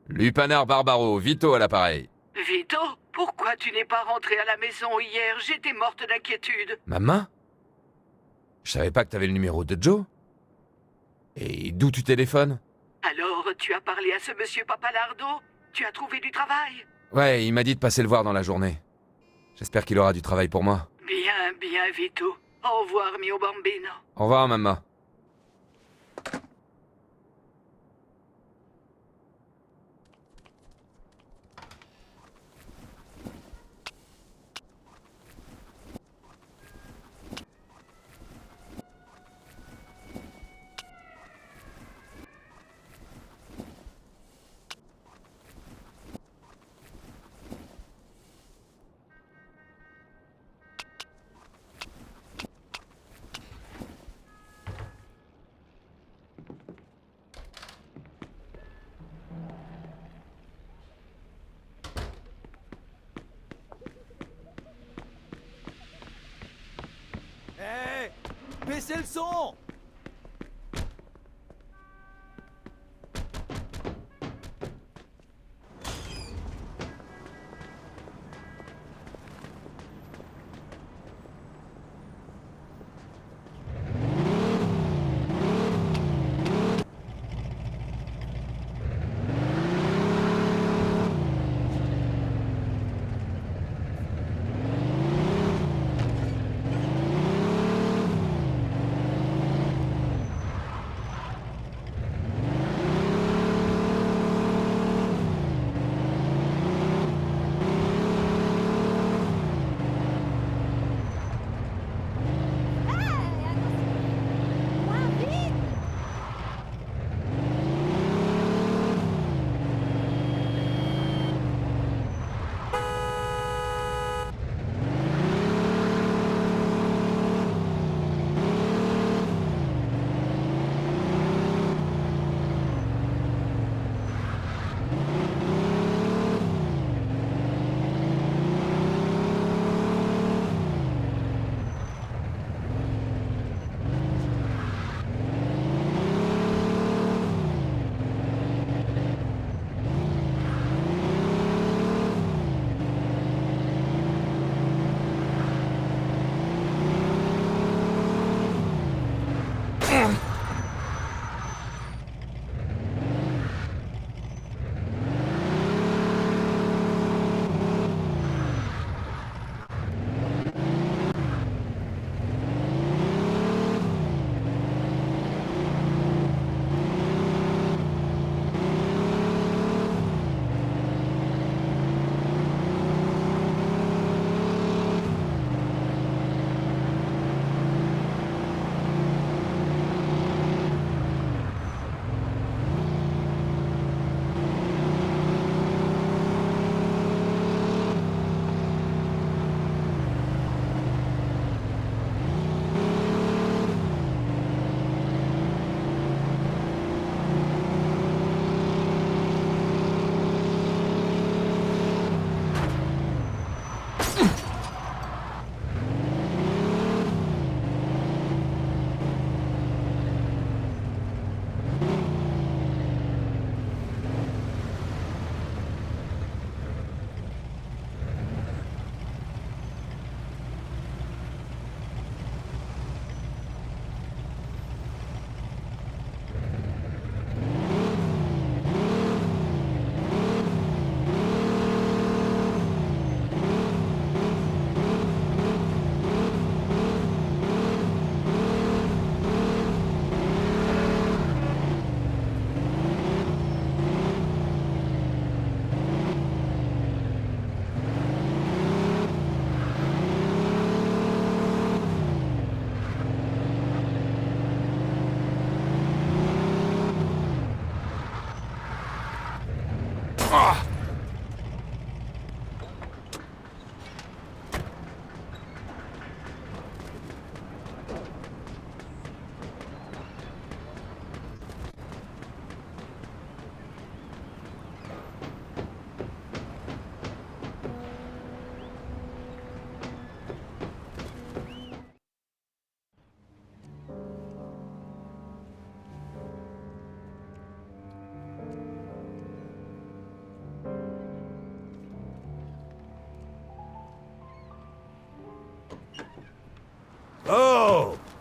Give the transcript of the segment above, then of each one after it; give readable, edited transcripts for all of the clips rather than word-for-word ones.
Lupanar Barbaro, Vito à l'appareil. Vito, pourquoi tu n'es pas rentré à la maison hier? J'étais morte d'inquiétude. Ma main? Je savais pas que t'avais le numéro de Joe. Et d'où tu téléphones? Alors, tu as parlé à ce monsieur Papalardo? Tu as trouvé du travail? Ouais, il m'a dit de passer le voir dans la journée. J'espère qu'il aura du travail pour moi. Bien, bien, Vito. Au revoir, mio bambino. Au revoir, maman. Hé, baissez le son!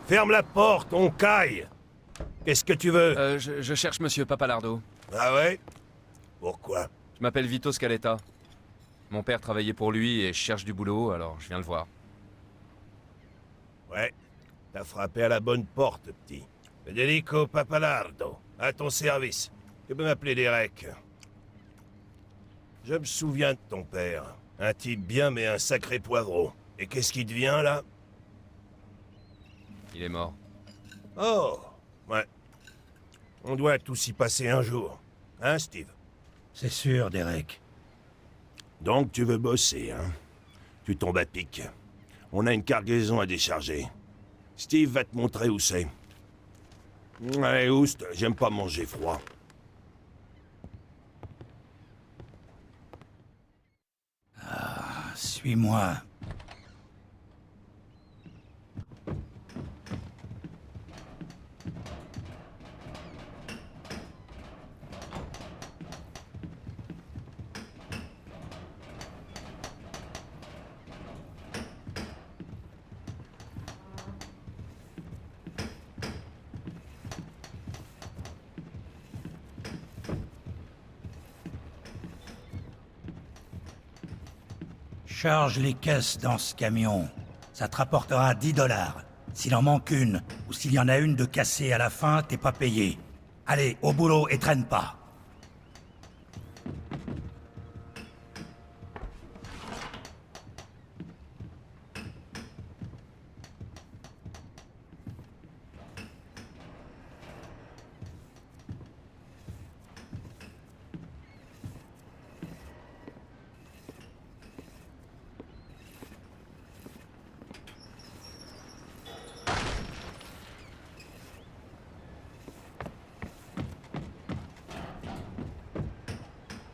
Ferme la porte, on caille. Qu'est-ce que tu veux? Je cherche Monsieur Papalardo. Ah ouais? Pourquoi? Je m'appelle Vito Scaletta. Mon père travaillait pour lui et je cherche du boulot, alors je viens le voir. Ouais, t'as frappé à la bonne porte, petit. Federico Papalardo, à ton service. Tu peux m'appeler Derek. Je me souviens de ton père. Un type bien, mais un sacré poivreau. Et qu'est-ce qui devient, là? Il est mort. Oh, ouais. On doit tous y passer un jour. Hein, Steve? C'est sûr, Derek. Donc tu veux bosser, hein? Tu tombes à pic. On a une cargaison à décharger. Steve va te montrer où c'est. Allez, oust, j'aime pas manger froid. Suis-moi. Charge les caisses dans ce camion. Ça te rapportera 10 $. S'il en manque une, ou s'il y en a une de cassée à la fin, t'es pas payé. Allez, au boulot et traîne pas.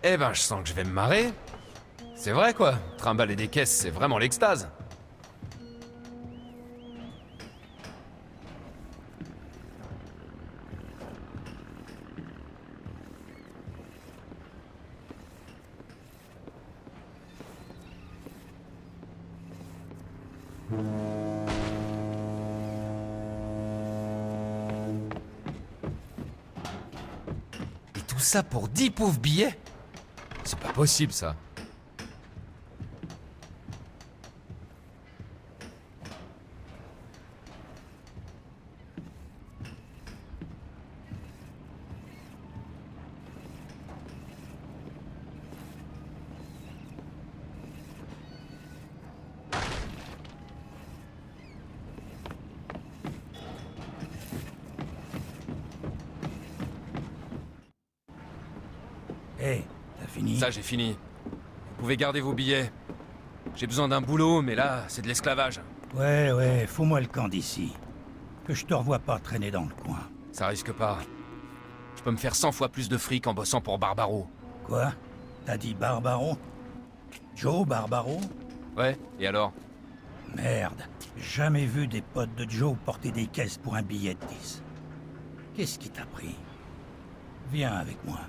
Eh ben, je sens que je vais me marrer. C'est vrai, quoi. Trimballer des caisses, c'est vraiment l'extase. Et tout ça pour 10 pauvres billets? C'est pas possible, ça. Hé, t'as fini? Ça, j'ai fini. Vous pouvez garder vos billets. J'ai besoin d'un boulot, mais là, c'est de l'esclavage. Ouais, fous-moi le camp d'ici. Que je te revoie pas traîner dans le coin. Ça risque pas. Je peux me faire 100 fois plus de fric en bossant pour Barbaro. Quoi? T'as dit Barbaro? Joe Barbaro? Ouais, et alors? Merde, jamais vu des potes de Joe porter des caisses pour un billet de 10. Qu'est-ce qui t'a pris? Viens avec moi.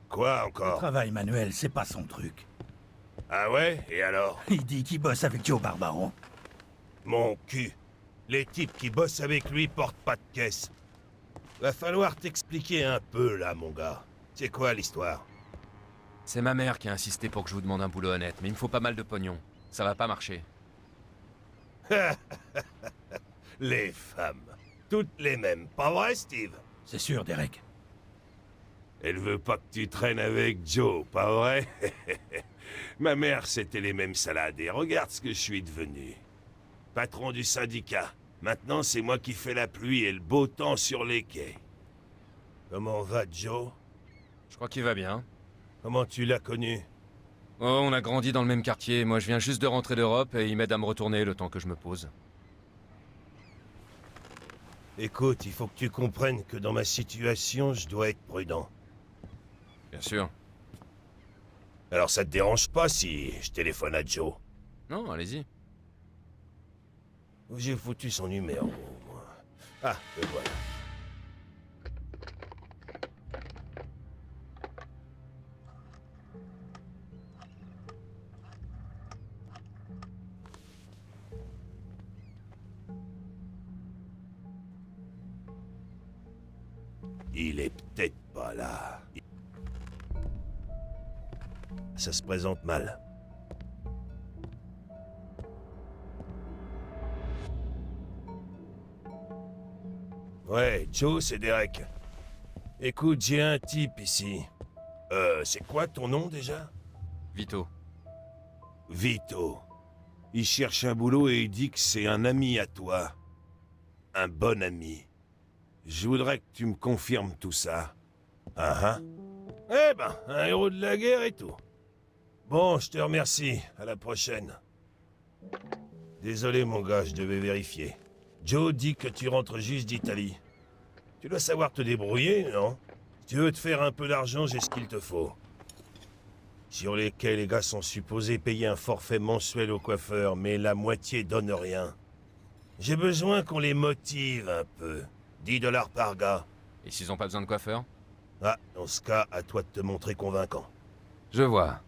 Quoi Le encore? travail manuel, c'est pas son truc. Ah ouais? Et alors? Il dit qu'il bosse avec Joe Barbaro. Mon cul. Les types qui bossent avec lui portent pas de caisse. Va falloir t'expliquer un peu, là, mon gars. C'est quoi l'histoire? C'est ma mère qui a insisté pour que je vous demande un boulot honnête, mais il me faut pas mal de pognon. Ça va pas marcher. Les femmes. Toutes les mêmes, pas vrai, Steve? C'est sûr, Derek. Elle veut pas que tu traînes avec Joe, pas vrai? Ma mère, c'était les mêmes salades, et regarde ce que je suis devenu. Patron du syndicat. Maintenant, c'est moi qui fais la pluie et le beau temps sur les quais. Comment va, Joe? Je crois qu'il va bien. Comment tu l'as connu? Oh, on a grandi dans le même quartier. Moi, je viens juste de rentrer d'Europe et il m'aide à me retourner le temps que je me pose. Écoute, il faut que tu comprennes que dans ma situation, je dois être prudent. Bien sûr. Alors ça te dérange pas si je téléphone à Joe? Non, allez-y. Où j'ai foutu son numéro, moi? Ah, le voilà. Il est peut-être pas là. Ça se présente mal. Ouais, Joe, c'est Derek. Écoute, j'ai un type ici. C'est quoi ton nom déjà? Vito. Vito. Il cherche un boulot et il dit que c'est un ami à toi. Un bon ami. Je voudrais que tu me confirmes tout ça. Ah ah. Eh ben, un héros de la guerre et tout. Bon, je te remercie. À la prochaine. Désolé mon gars, je devais vérifier. Joe dit que tu rentres juste d'Italie. Tu dois savoir te débrouiller, non? Si tu veux te faire un peu d'argent, j'ai ce qu'il te faut. Sur les quais, les gars sont supposés payer un forfait mensuel au coiffeur, mais la moitié donne rien. J'ai besoin qu'on les motive un peu. 10 $ par gars. Et s'ils ont pas besoin de coiffeur? Ah, dans ce cas, à toi de te montrer convaincant. Je vois.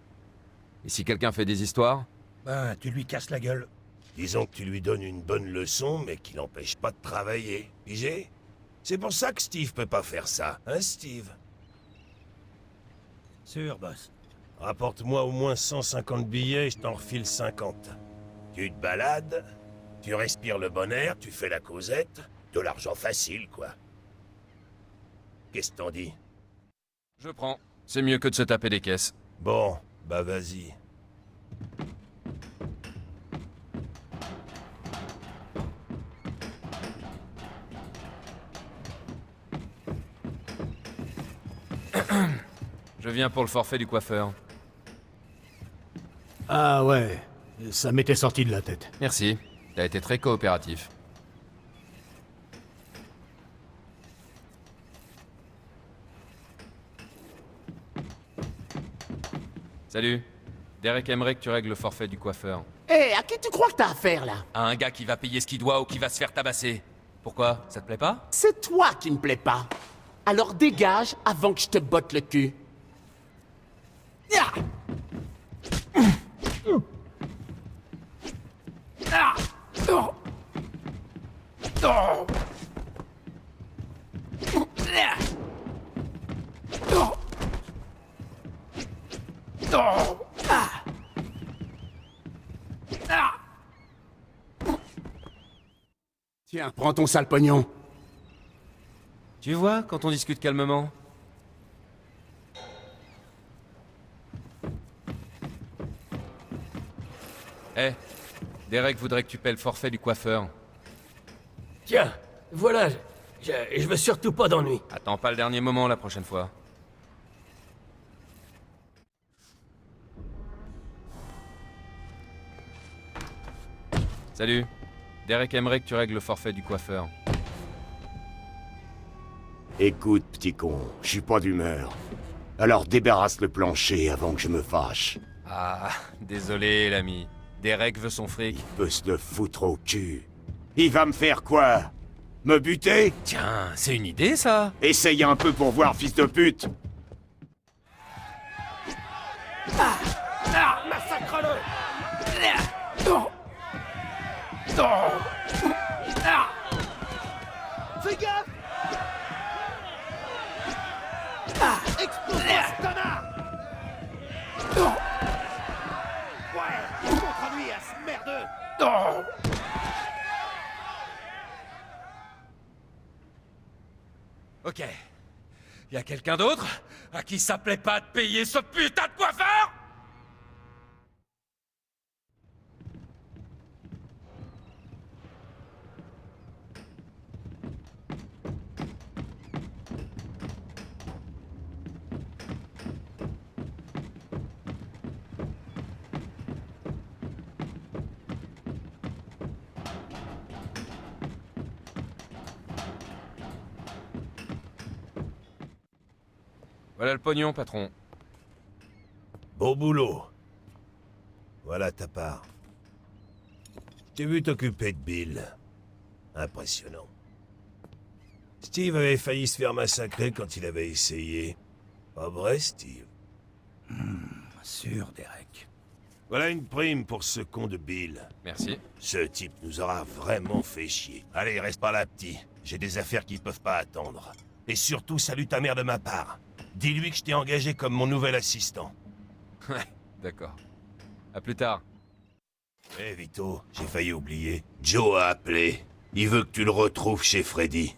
Et si quelqu'un fait des histoires? Ben, tu lui casses la gueule. Disons que tu lui donnes une bonne leçon, mais qui n'empêche pas de travailler. Pigé? C'est pour ça que Steve peut pas faire ça, hein Steve? Sûr, boss. Rapporte-moi au moins 150 billets et je t'en refile 50. Tu te balades, tu respires le bon air, tu fais la causette, de l'argent facile, quoi. Qu'est-ce que t'en dis? Je prends. C'est mieux que de se taper des caisses. Bon, bah vas-y. Je viens pour le forfait du coiffeur. Ah ouais, ça m'était sorti de la tête. Merci. T'as été très coopératif. Salut. Derek aimerait que tu règles le forfait du coiffeur. Hé, à qui tu crois que t'as affaire, là? À un gars qui va payer ce qu'il doit ou qui va se faire tabasser. Pourquoi? Ça te plaît pas? C'est toi qui me plais pas. Alors dégage avant que je te botte le cul. Ah! Ah! Oh! Oh! Ah! Oh! Oh! Ah! Ah! Tiens, prends ton sale pognon. Tu vois, quand on discute calmement. Eh, Derek voudrait que tu paies le forfait du coiffeur. Tiens, voilà, je veux surtout pas d'ennui. Attends pas le dernier moment la prochaine fois. Salut. Derek aimerait que tu règles le forfait du coiffeur. Écoute, petit con, je suis pas d'humeur. Alors débarrasse le plancher avant que je me fâche. Ah, désolé l'ami. Derek veut son fric. Il peut se le foutre au cul. Il va me faire quoi? Me buter? Tiens, c'est une idée ça. Essaye un peu pour voir, fils de pute. Massacre-le! Oh! Oh! Ah! Fais gaffe! Ah! Explose-moi, ce connard! Oh! Ouais! Contre lui, à ce merdeux! Oh! Ok. Y a quelqu'un d'autre à qui ça plaît pas de payer ce putain de coiffeur? Voilà le pognon, patron. Beau boulot. Voilà ta part. J'ai vu t'occuper de Bill. Impressionnant. Steve avait failli se faire massacrer quand il avait essayé. Pas vrai, Steve? Sûr, Derek. Voilà une prime pour ce con de Bill. Merci. Ce type nous aura vraiment fait chier. Allez, reste pas là, petit. J'ai des affaires qui peuvent pas attendre. Et surtout, salue ta mère de ma part. Dis-lui que je t'ai engagé comme mon nouvel assistant. Ouais, d'accord. À plus tard. Eh Vito, j'ai failli oublier. Joe a appelé. Il veut que tu le retrouves chez Freddy.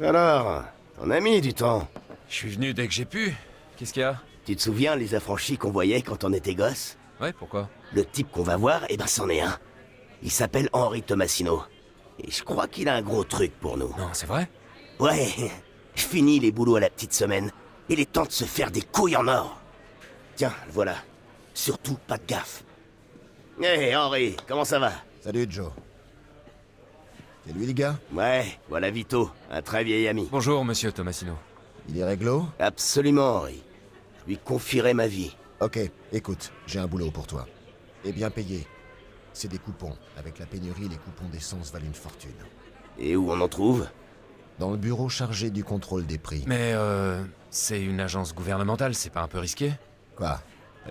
Alors, ton ami du temps. Je suis venu dès que j'ai pu. Qu'est-ce qu'il y a? Tu te souviens les affranchis qu'on voyait quand on était gosse? Ouais, pourquoi? Le type qu'on va voir, eh ben c'en est un. Il s'appelle Henry Tomasino. Et je crois qu'il a un gros truc pour nous. Non, c'est vrai? Ouais, fini les boulots à la petite semaine. Il est temps de se faire des couilles en or. Tiens, le voilà. Surtout pas de gaffe. Hé, Henry, comment ça va? Salut, Joe. C'est lui, le gars? Ouais, voilà Vito, un très vieil ami. Bonjour, monsieur Tomasino. Il est réglo? Absolument, Henry. Je lui confierai ma vie. Ok, écoute, j'ai un boulot pour toi. Et bien payé. C'est des coupons. Avec la pénurie, les coupons d'essence valent une fortune. Et où on en trouve? Dans le bureau chargé du contrôle des prix. Mais c'est une agence gouvernementale, c'est pas un peu risqué? Quoi?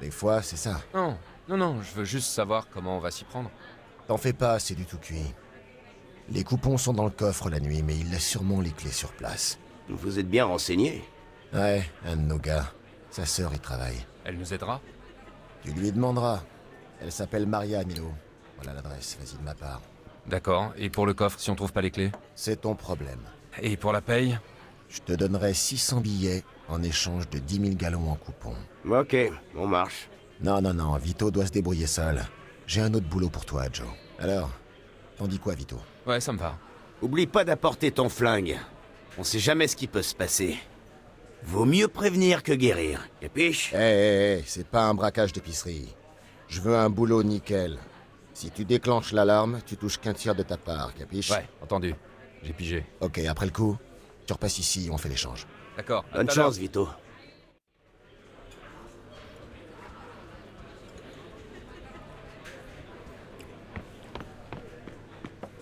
Des fois, c'est ça. Non, je veux juste savoir comment on va s'y prendre. T'en fais pas, c'est du tout cuit. Les coupons sont dans le coffre la nuit, mais il laisse sûrement les clés sur place. Vous êtes bien renseigné. Ouais, un de nos gars. Sa sœur y travaille. Elle nous aidera? Tu lui demanderas. Elle s'appelle Maria Nilo. Voilà l'adresse, vas-y de ma part. D'accord, et pour le coffre, si on trouve pas les clés? C'est ton problème. Et pour la paye? Je te donnerai 600 billets en échange de 10 000 gallons en coupons. Ok, on marche. Non, Vito doit se débrouiller seul. J'ai un autre boulot pour toi, Joe. Alors, t'en dis quoi, Vito? Ouais, ça me va. Oublie pas d'apporter ton flingue. On sait jamais ce qui peut se passer. Vaut mieux prévenir que guérir, capiche? Hé, c'est pas un braquage d'épicerie. Je veux un boulot nickel. Si tu déclenches l'alarme, tu touches qu'un tiers de ta part, capiche? Ouais, entendu. J'ai pigé. Ok, après le coup, tu repasses ici et on fait l'échange. D'accord. Bonne chance, Vito.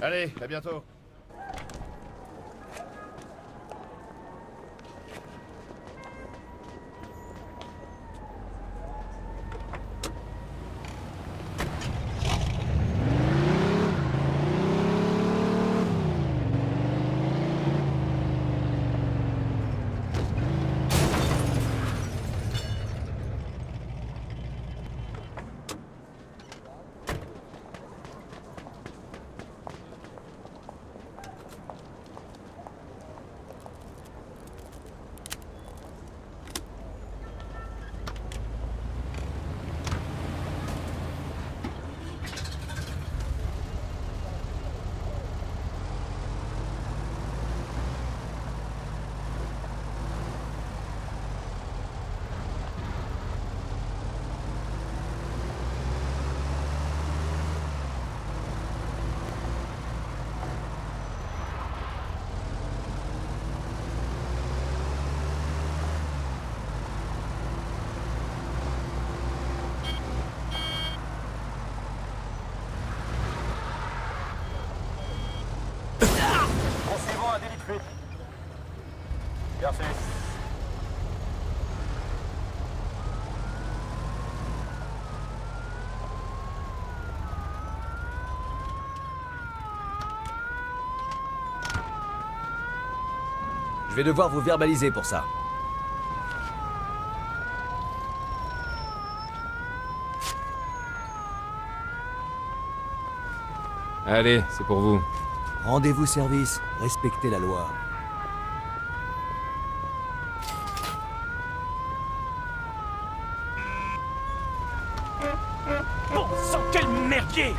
Allez, à bientôt. Poursuivons un délit de fuite. Bien fait. Je vais devoir vous verbaliser pour ça. Allez, c'est pour vous. Rendez-vous service, respectez la loi. Bon sang, quel merdier!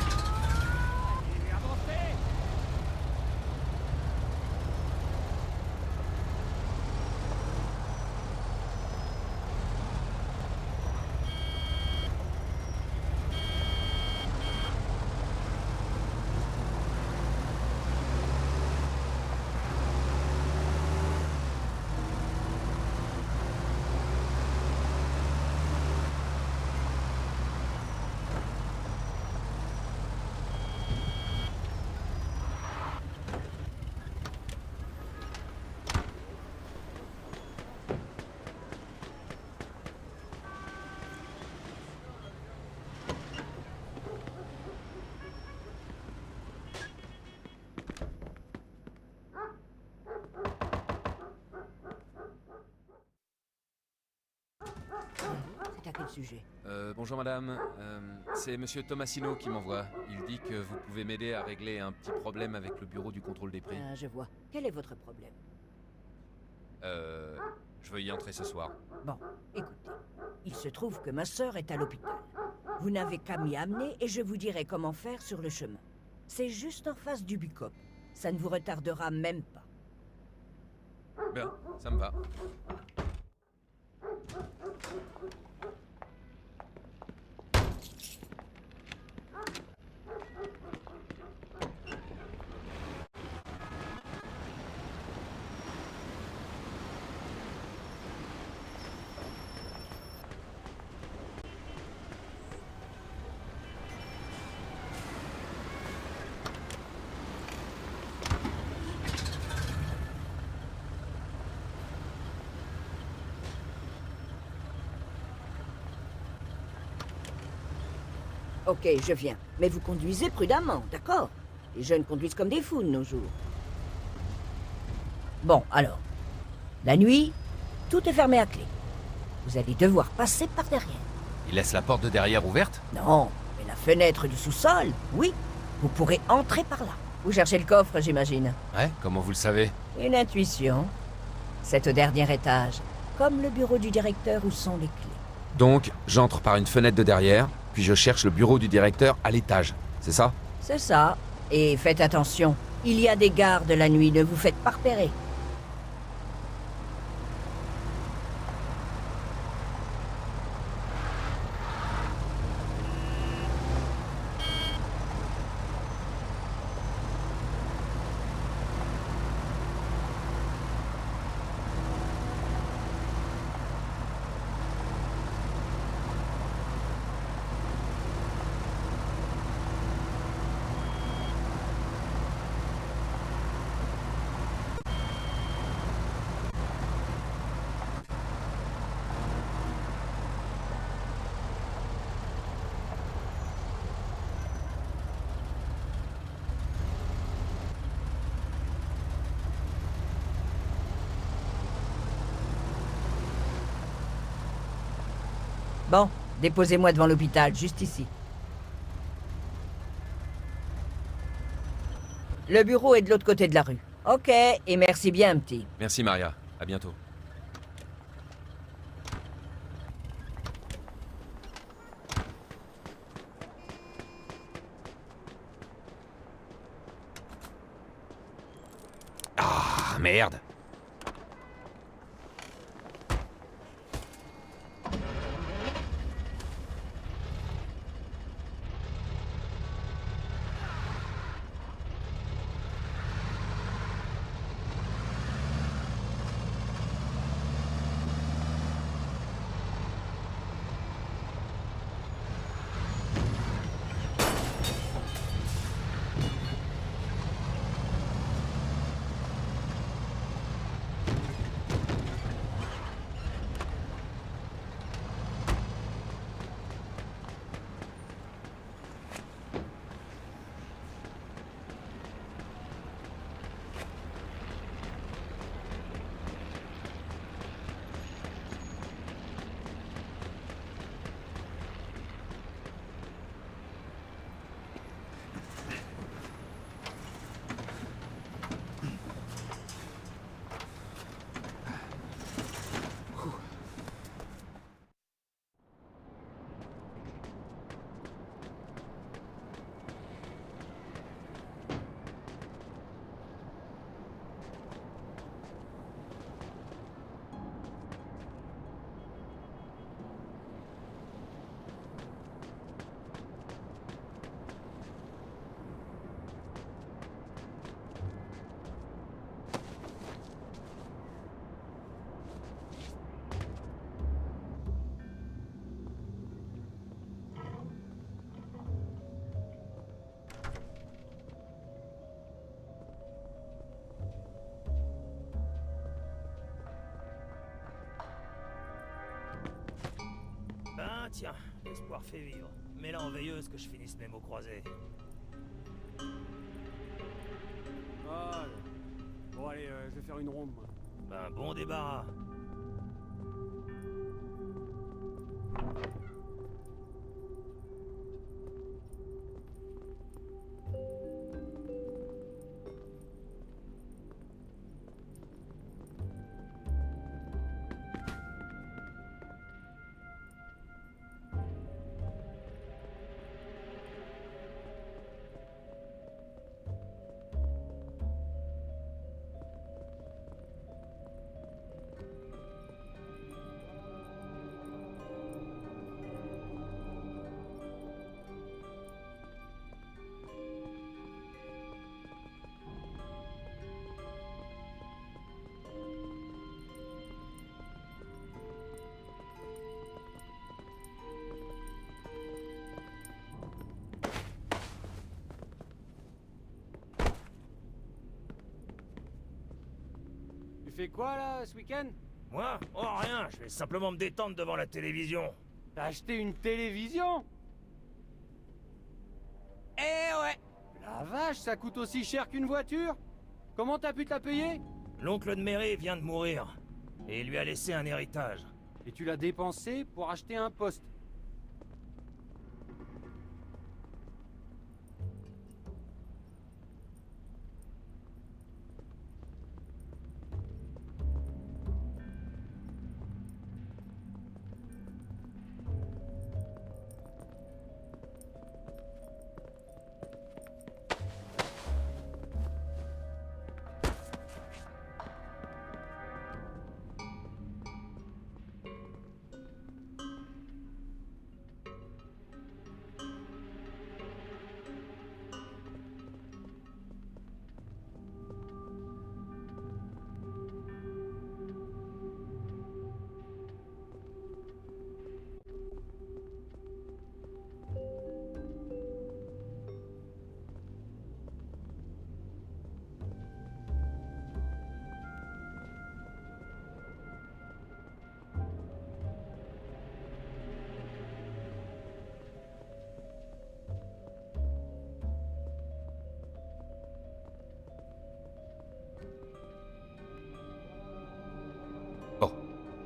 C'est à quel sujet? Bonjour madame, c'est monsieur Tomasino qui m'envoie. Il dit que vous pouvez m'aider à régler un petit problème avec le bureau du contrôle des prix. Je vois. Quel est votre problème? Je veux y entrer ce soir. Bon, écoutez. Il se trouve que ma sœur est à l'hôpital. Vous n'avez qu'à m'y amener et je vous dirai comment faire sur le chemin. C'est juste en face du Bicop. Ça ne vous retardera même pas. Bien, ça me va. Ok, je viens. Mais vous conduisez prudemment, d'accord? Les jeunes conduisent comme des fous de nos jours. Bon, alors. La nuit, tout est fermé à clé. Vous allez devoir passer par derrière. Il laisse la porte de derrière ouverte? Non, mais la fenêtre du sous-sol, oui. Vous pourrez entrer par là. Vous cherchez le coffre, j'imagine. Ouais, comment vous le savez? Une intuition. C'est au dernier étage, comme le bureau du directeur où sont les clés. Donc, j'entre par une fenêtre de derrière, puis je cherche le bureau du directeur à l'étage, c'est ça? C'est ça. Et faites attention, il y a des gardes la nuit, ne vous faites pas repérer. Bon, déposez-moi devant l'hôpital, juste ici. Le bureau est de l'autre côté de la rue. Ok, et merci bien, petit. Merci Maria, à bientôt. Ah, merde. Ben tiens, l'espoir fait vivre. Mets-la en veilleuse que je finisse mes mots croisés. Ah, bon allez, je vais faire une ronde, moi. Ben bon débarras. Tu fais quoi là, ce week-end? Moi? Oh rien, je vais simplement me détendre devant la télévision. T'as acheté une télévision? Eh ouais! La vache, ça coûte aussi cher qu'une voiture? Comment t'as pu te la payer? L'oncle de Mary vient de mourir. Et il lui a laissé un héritage. Et tu l'as dépensé pour acheter un poste.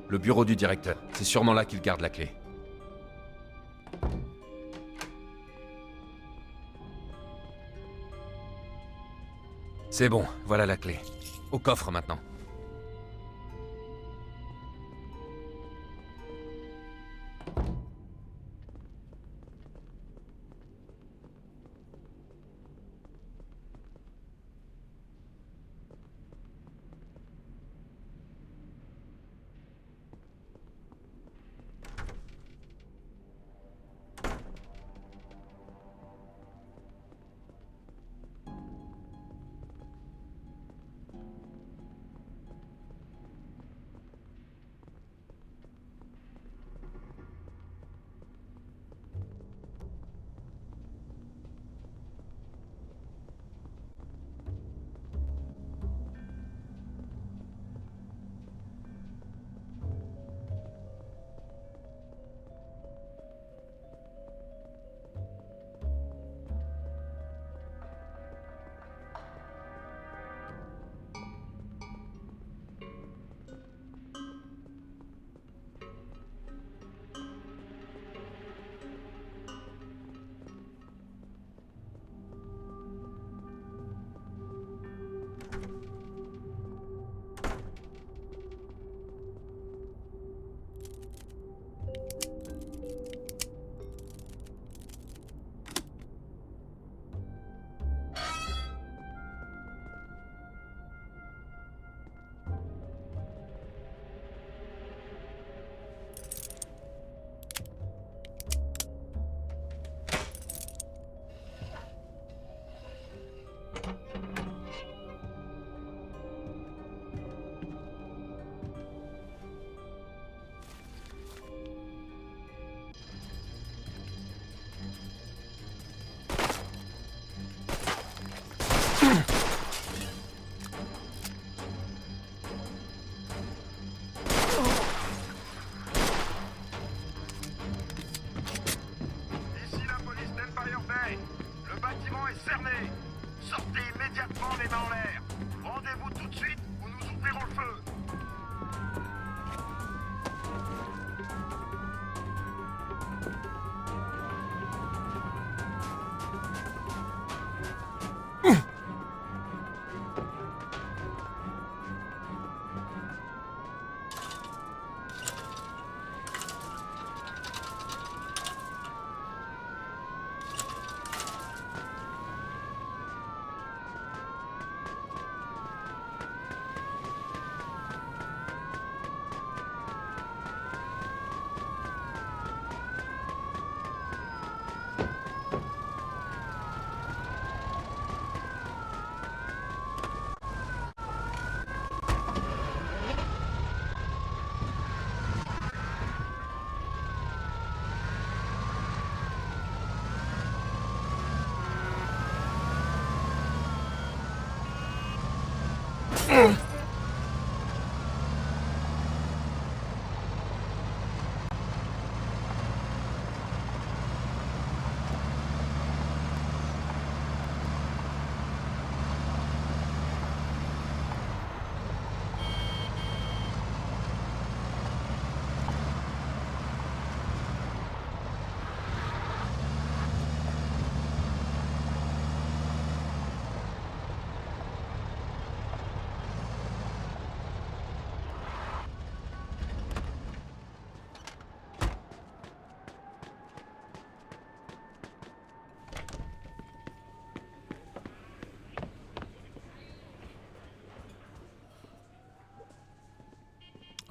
Le bureau du directeur. C'est sûrement là qu'il garde la clé. C'est bon, voilà la clé. Au coffre maintenant.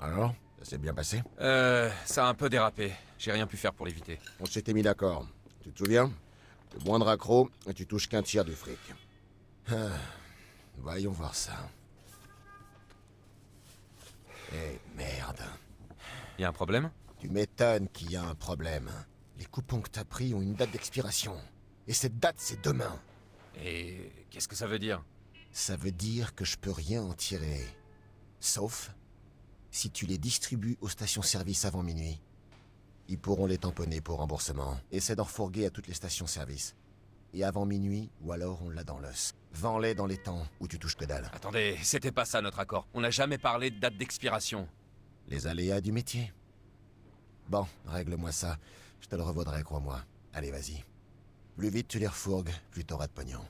Alors, ça s'est bien passé? Ça a un peu dérapé. J'ai rien pu faire pour l'éviter. On s'était mis d'accord. Tu te souviens? Le moindre accro, et tu touches qu'un tiers du fric. Ah, voyons voir ça. Eh merde. Y a un problème? Tu m'étonnes qu'il y a un problème. Les coupons que t'as pris ont une date d'expiration. Et cette date, c'est demain. Et qu'est-ce que ça veut dire? Ça veut dire que je peux rien en tirer. Sauf si tu les distribues aux stations-service avant minuit. Ils pourront les tamponner pour remboursement. Essaie d'en refourguer à toutes les stations-service. Et avant minuit, ou alors on l'a dans l'os. Vends-les dans les temps où tu touches que dalle. Attendez, c'était pas ça notre accord. On n'a jamais parlé de date d'expiration. Les aléas du métier. Bon, règle-moi ça. Je te le revaudrai, crois-moi. Allez, vas-y. Plus vite tu les refourgues, plus t'auras de pognon.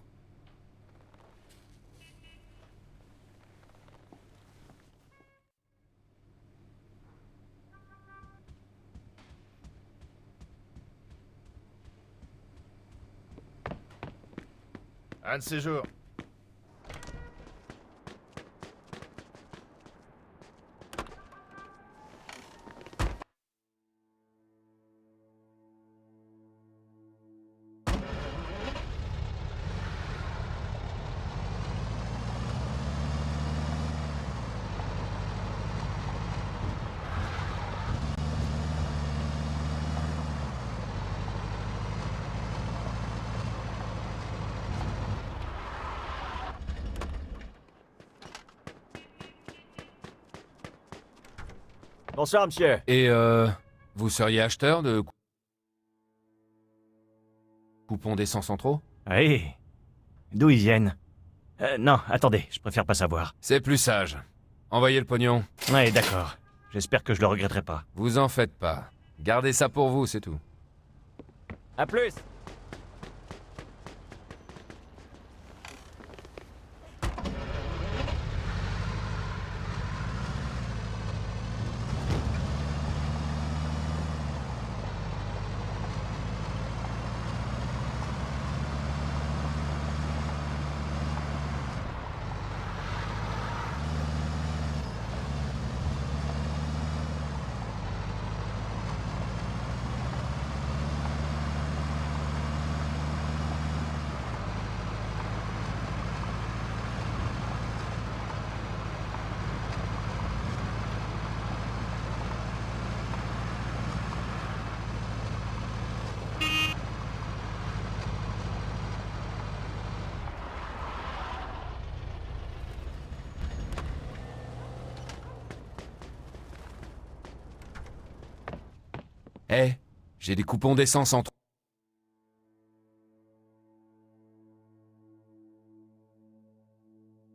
Un de ces jours. Bonsoir, monsieur. Et vous seriez acheteur de coupons d'essence en trop? Oui. D'où ils viennent? Non, attendez, je préfère pas savoir. C'est plus sage. Envoyez le pognon. Ouais, d'accord. J'espère que je le regretterai pas. Vous en faites pas. Gardez ça pour vous, c'est tout. À plus. Eh, j'ai des coupons d'essence en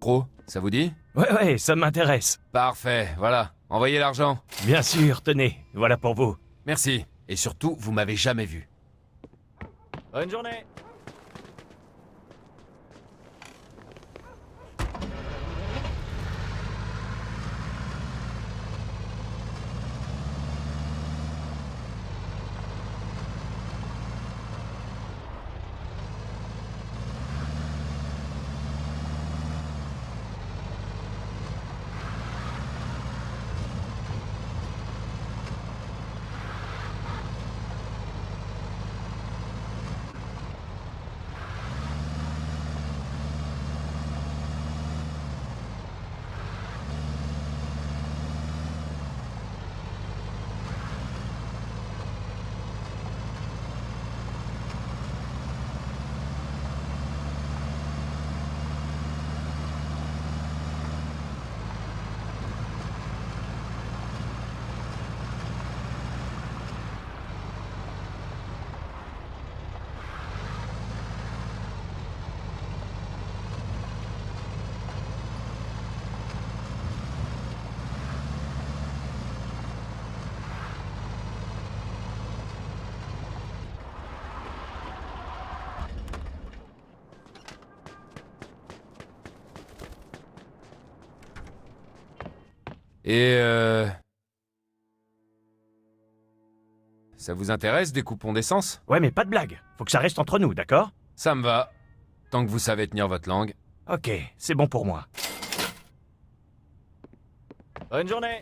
trop, ça vous dit? Ouais, ça m'intéresse. Parfait, voilà. Envoyez l'argent. Bien sûr, tenez, voilà pour vous. Merci. Et surtout, vous m'avez jamais vu. Bonne journée. Et ça vous intéresse, des coupons d'essence? Ouais, mais pas de blague. Faut que ça reste entre nous, d'accord? Ça me va. Tant que vous savez tenir votre langue. Ok, c'est bon pour moi. Bonne journée.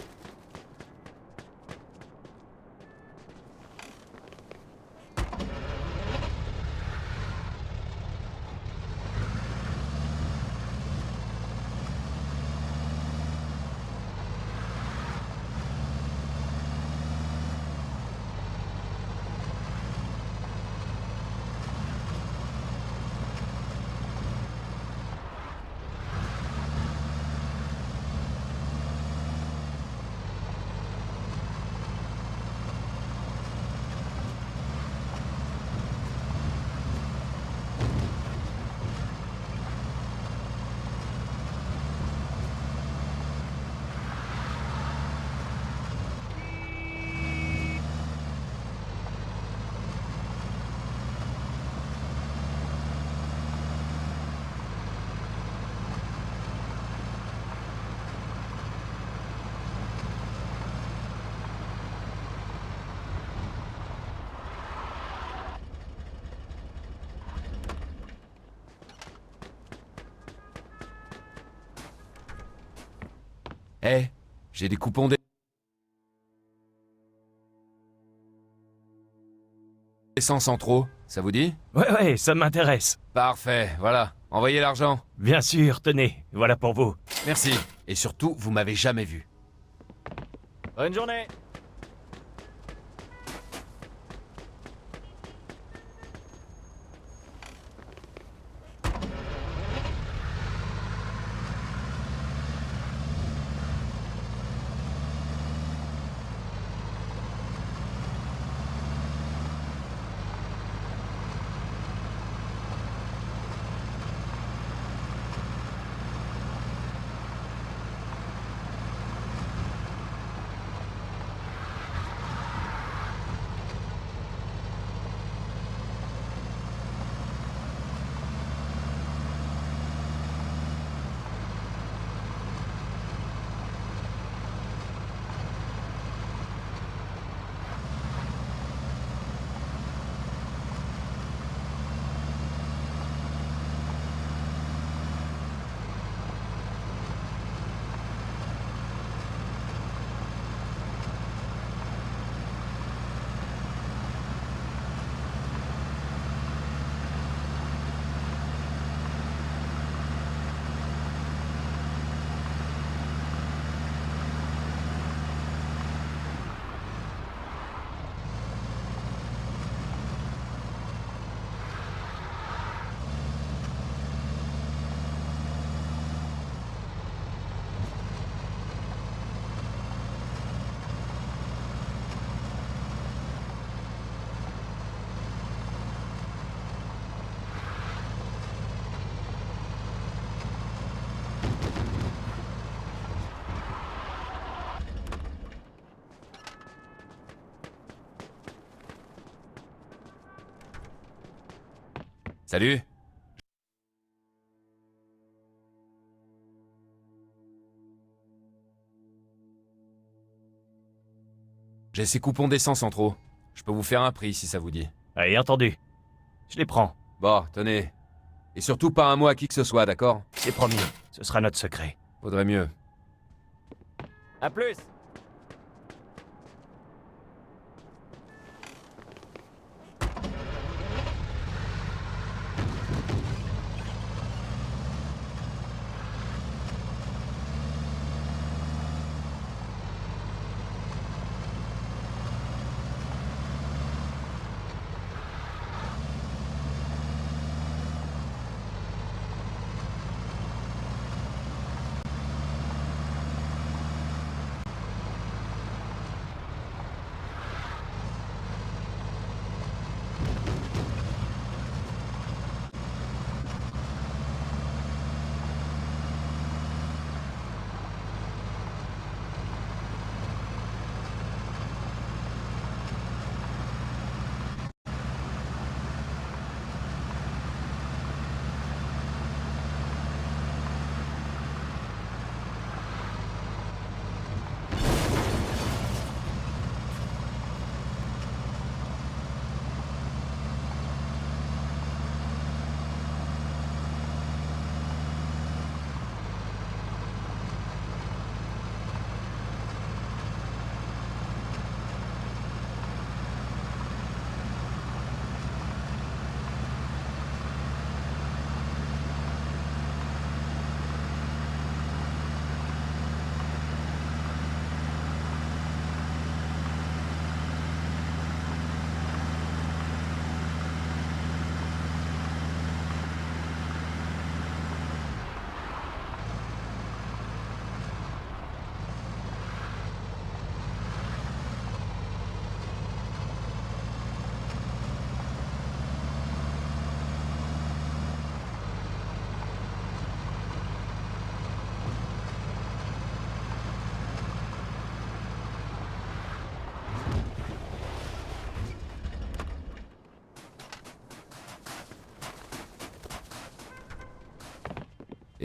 Eh, j'ai des coupons d'essence en trop, ça vous dit? Ouais, ça m'intéresse. Parfait, voilà. Envoyez l'argent. Bien sûr, tenez, voilà pour vous. Merci. Et surtout, vous m'avez jamais vu. Bonne journée. Salut. J'ai ces coupons d'essence en trop. Je peux vous faire un prix si ça vous dit. Allez, entendu. Je les prends. Bon, tenez. Et surtout pas un mot à qui que ce soit, d'accord? C'est promis. Ce sera notre secret. Faudrait mieux. À plus.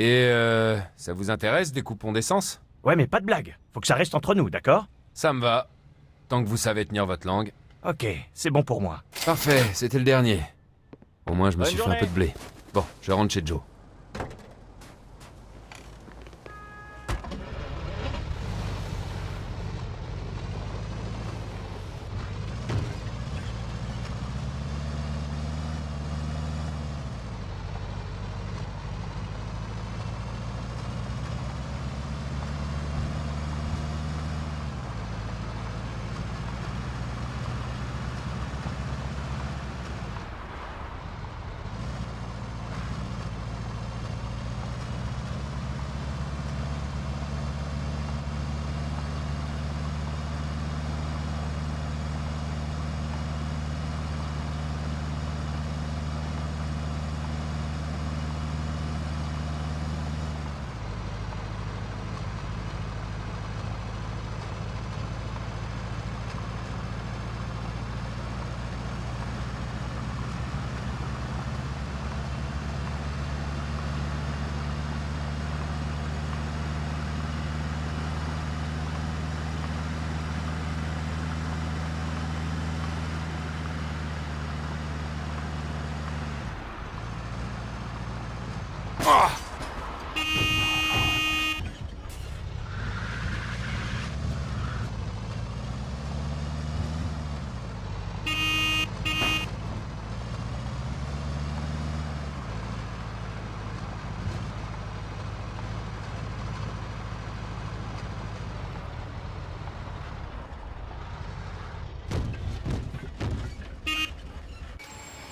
Et ça vous intéresse des coupons d'essence? Ouais, mais pas de blague. Faut que ça reste entre nous, d'accord? Ça me va. Tant que vous savez tenir votre langue. Ok, c'est bon pour moi. Parfait, c'était le dernier. Au moins, je me Bonne suis journée. fait un peu de blé. Bon, je rentre chez Joe.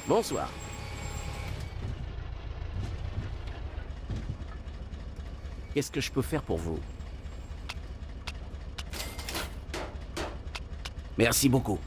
Bonsoir. Qu'est-ce que je peux faire pour vous? Merci beaucoup.